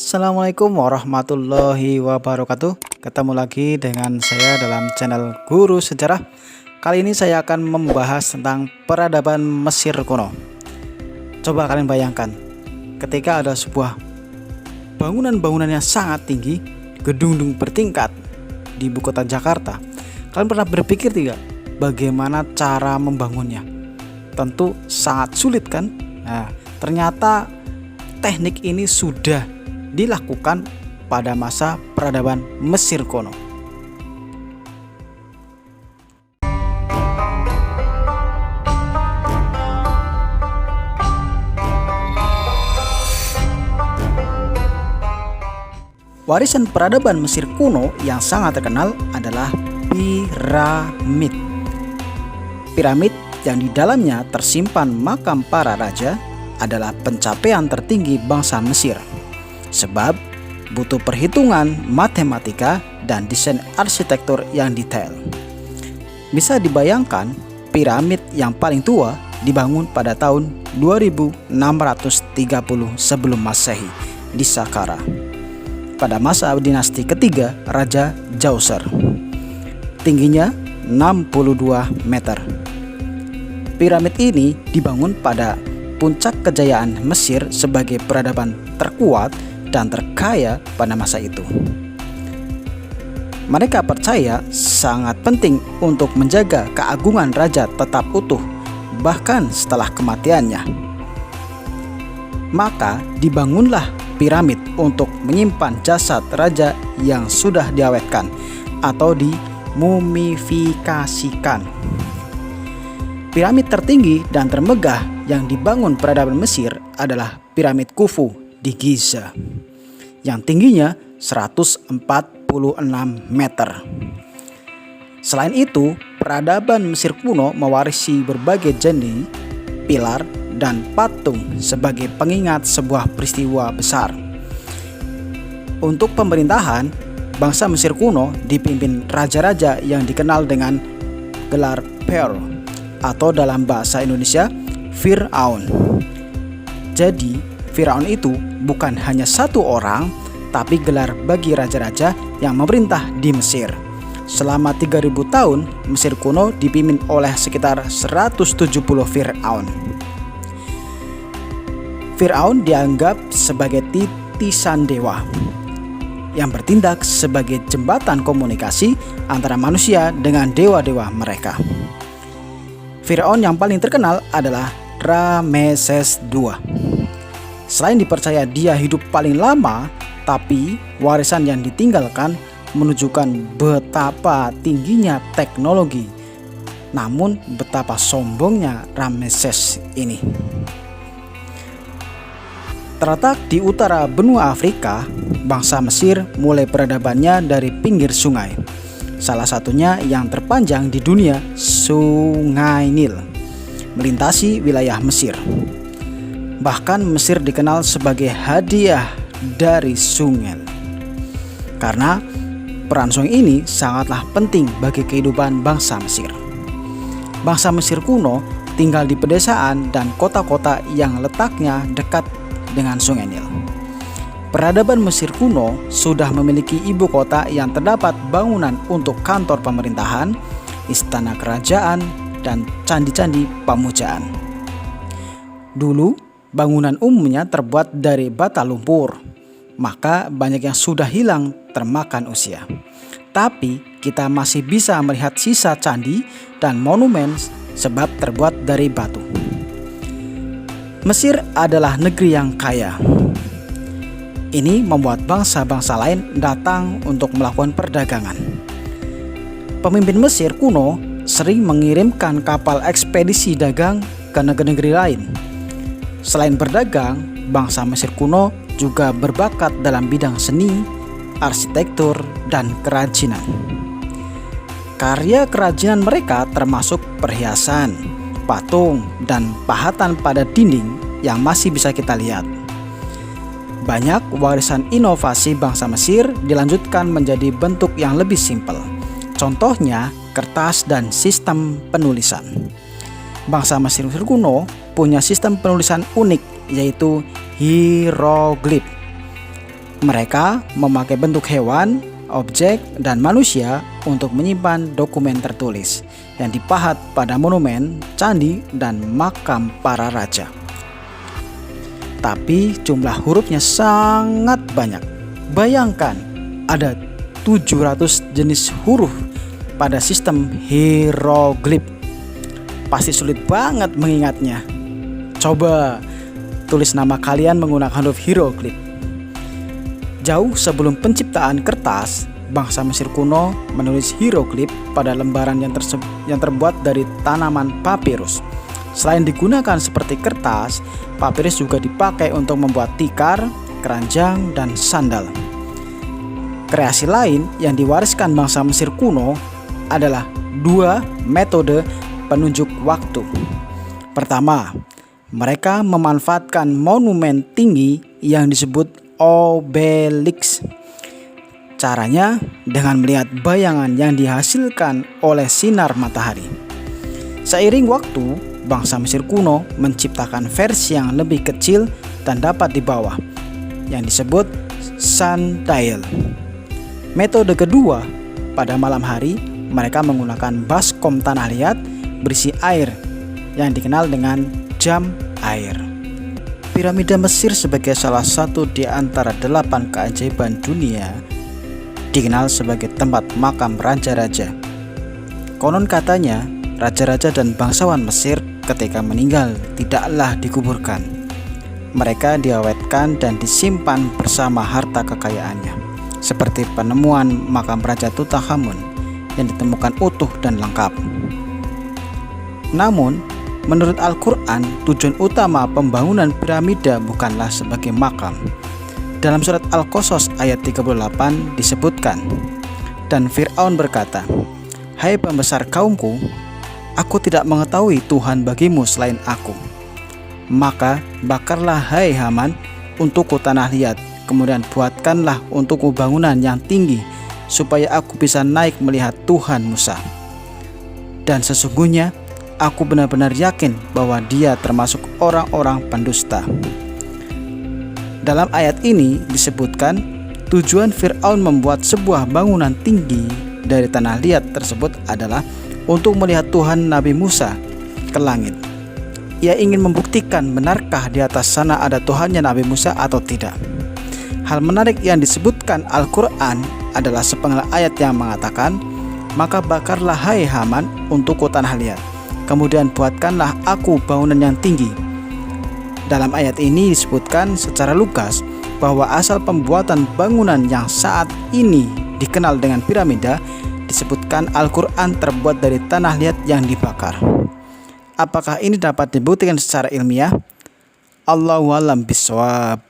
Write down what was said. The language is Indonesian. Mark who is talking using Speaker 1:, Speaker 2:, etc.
Speaker 1: Assalamualaikum warahmatullahi wabarakatuh. Ketemu lagi dengan saya dalam channel Guru Sejarah. Kali ini saya akan membahas tentang peradaban Mesir kuno. Coba kalian bayangkan, ketika ada sebuah bangunan-bangunan yang sangat tinggi, gedung-gedung bertingkat di ibu kota Jakarta. Kalian pernah berpikir tidak bagaimana cara membangunnya? Tentu sangat sulit kan? Nah, ternyata teknik ini sudah dilakukan pada masa peradaban Mesir kuno. Warisan peradaban Mesir kuno yang sangat terkenal adalah piramid. Piramid yang di dalamnya tersimpan makam para raja adalah pencapaian tertinggi bangsa Mesir. Sebab butuh perhitungan matematika dan desain arsitektur yang detail. Bisa dibayangkan, piramid yang paling tua dibangun pada tahun 2630 sebelum Masehi di Saqqara pada masa dinasti ketiga Raja Djauser. Tingginya 62 meter. Piramid ini dibangun pada puncak kejayaan Mesir sebagai peradaban terkuat dan terkaya pada masa itu. Mereka percaya sangat penting untuk menjaga keagungan raja tetap utuh bahkan setelah kematiannya. Maka dibangunlah piramid untuk menyimpan jasad raja yang sudah diawetkan atau dimumifikasikan. Piramid tertinggi dan termegah yang dibangun peradaban Mesir adalah piramid Khufu di Giza yang tingginya 146 meter. Selain itu, peradaban Mesir kuno mewarisi berbagai jenis pilar dan patung sebagai pengingat sebuah peristiwa besar. Untuk pemerintahan, bangsa Mesir kuno dipimpin raja-raja yang dikenal dengan gelar pharaoh atau dalam bahasa Indonesia Fir'aun. Jadi Firaun itu bukan hanya satu orang, tapi gelar bagi raja-raja yang memerintah di Mesir. Selama 3000 tahun, Mesir kuno dipimpin oleh sekitar 170 Fir'aun. Fir'aun dianggap sebagai titisan dewa yang bertindak sebagai jembatan komunikasi antara manusia dengan dewa-dewa mereka. Fir'aun yang paling terkenal adalah Rameses II. Selain dipercaya dia hidup paling lama, tapi warisan yang ditinggalkan menunjukkan betapa tingginya teknologi. Namun betapa sombongnya Rameses ini. Terletak di utara benua Afrika, bangsa Mesir mulai peradabannya dari pinggir sungai. Salah satunya yang terpanjang di dunia, Sungai Nil, melintasi wilayah Mesir. Bahkan Mesir dikenal sebagai hadiah dari sungai. Karena peran sungai ini sangatlah penting bagi kehidupan bangsa Mesir. Bangsa Mesir kuno tinggal di pedesaan dan kota-kota yang letaknya dekat dengan Sungai Nil. Peradaban Mesir kuno sudah memiliki ibu kota yang terdapat bangunan untuk kantor pemerintahan, istana kerajaan, dan candi-candi pemujaan. Dulu bangunan umumnya terbuat dari bata lumpur, maka banyak yang sudah hilang termakan usia. Tapi kita masih bisa melihat sisa candi dan monumen sebab terbuat dari batu. Mesir adalah negeri yang kaya. Ini membuat bangsa-bangsa lain datang untuk melakukan perdagangan. Pemimpin Mesir kuno sering mengirimkan kapal ekspedisi dagang ke negeri-negeri lain. Selain berdagang, bangsa Mesir kuno juga berbakat dalam bidang seni, arsitektur, dan kerajinan. Karya kerajinan mereka termasuk perhiasan, patung, dan pahatan pada dinding yang masih bisa kita lihat. Banyak warisan inovasi bangsa Mesir dilanjutkan menjadi bentuk yang lebih simpel. Contohnya, kertas dan sistem penulisan. Bangsa Mesir kuno punya sistem penulisan unik, yaitu hieroglif. Mereka memakai bentuk hewan, objek, dan manusia untuk menyimpan dokumen tertulis yang dipahat pada monumen, candi, dan makam para raja. Tapi jumlah hurufnya sangat banyak. Bayangkan ada 700 jenis huruf pada sistem hieroglif. Pasti sulit banget mengingatnya. Coba tulis nama kalian menggunakan huruf hieroglif. Jauh sebelum penciptaan kertas, bangsa Mesir kuno menulis hieroglif pada lembaran yang terbuat dari tanaman papirus. Selain digunakan seperti kertas, papirus juga dipakai untuk membuat tikar, keranjang, dan sandal. Kreasi lain yang diwariskan bangsa Mesir kuno adalah dua metode penunjuk waktu. Pertama, mereka memanfaatkan monumen tinggi yang disebut obelisk. Caranya dengan melihat bayangan yang dihasilkan oleh sinar matahari. Seiring waktu, bangsa Mesir kuno menciptakan versi yang lebih kecil dan dapat dibawa, yang disebut sundial. Metode kedua, pada malam hari mereka menggunakan baskom tanah liat berisi air yang dikenal dengan jam air. Piramida Mesir sebagai salah satu di antara 8 keajaiban dunia dikenal sebagai tempat makam raja-raja. Konon katanya, raja-raja dan bangsawan Mesir ketika meninggal tidaklah dikuburkan. Mereka diawetkan dan disimpan bersama harta kekayaannya, seperti penemuan makam Raja Tutankhamun yang ditemukan utuh dan lengkap. Namun, menurut Al-Quran, tujuan utama pembangunan piramida bukanlah sebagai makam. Dalam surat Al-Qasas ayat 38 disebutkan, dan Fir'aun berkata, "Hai pembesar kaumku, aku tidak mengetahui Tuhan bagimu selain aku. Maka bakarlah hai Haman untukku tanah liat, kemudian buatkanlah untukku bangunan yang tinggi, supaya aku bisa naik melihat Tuhan Musa. Dan sesungguhnya aku benar-benar yakin bahwa dia termasuk orang-orang pendusta." Dalam ayat ini disebutkan tujuan Fir'aun membuat sebuah bangunan tinggi dari tanah liat tersebut adalah untuk melihat Tuhan Nabi Musa ke langit. Ia ingin membuktikan benarkah di atas sana ada Tuhannya Nabi Musa atau tidak. Hal menarik yang disebutkan Al-Quran adalah sepenggal ayat yang mengatakan, "Maka bakarlah hai Haman untukku tanah liat, kemudian buatkanlah aku bangunan yang tinggi." Dalam ayat ini disebutkan secara lugas bahwa asal pembuatan bangunan yang saat ini dikenal dengan piramida disebutkan Al-Quran terbuat dari tanah liat yang dibakar. Apakah ini dapat dibuktikan secara ilmiah? Allahu a'lam bishawab.